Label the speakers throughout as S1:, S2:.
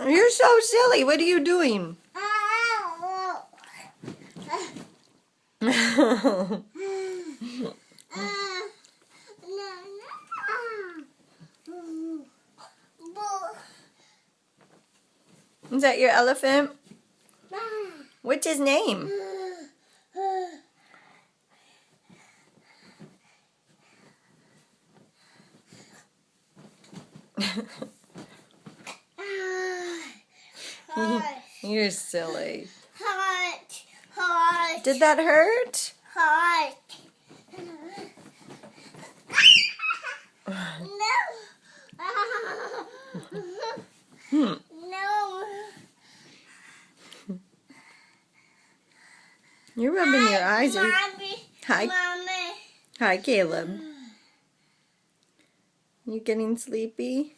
S1: You're so silly. What are you doing? Is that your elephant? What's his name? You're silly.
S2: Heart.
S1: Did that hurt?
S2: Heart. No. No.
S1: You're rubbing your eyes.
S2: Mommy.
S1: Hi.
S2: Mommy.
S1: Hi, Caleb. You getting sleepy?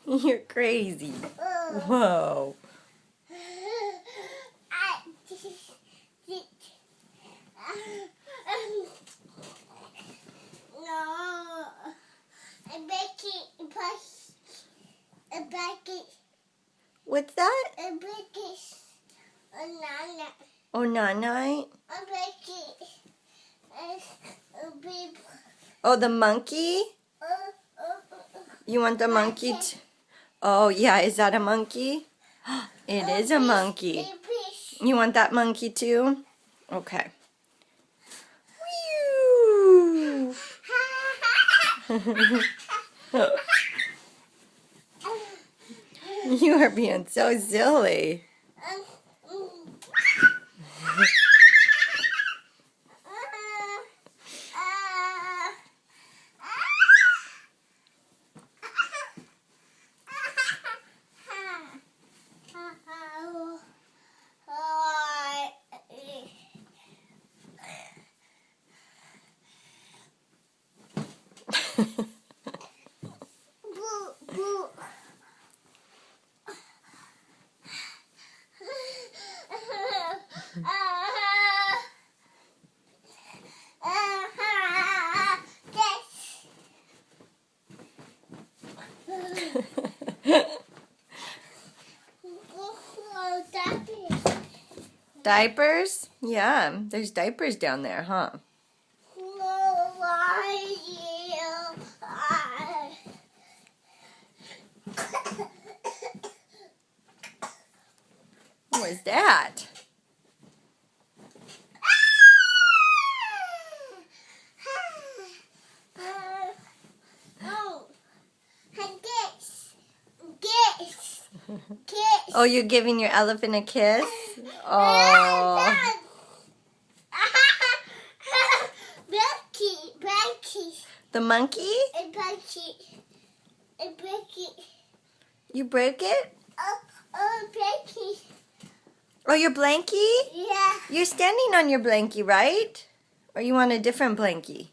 S1: You're crazy. Whoa. What's that? Oh, Nanai? Oh, the monkey? You want the monkey? Oh, yeah. Is that a monkey? It is a monkey. You want that monkey too? Okay. You are being so silly. Diapers? Yeah, there's diapers down there, huh? What was that? Oh, you're giving your elephant a kiss? Oh. The monkey? You break it? Oh, your blankie?
S2: Yeah.
S1: You're standing on your blankie, right? Or you want a different blankie?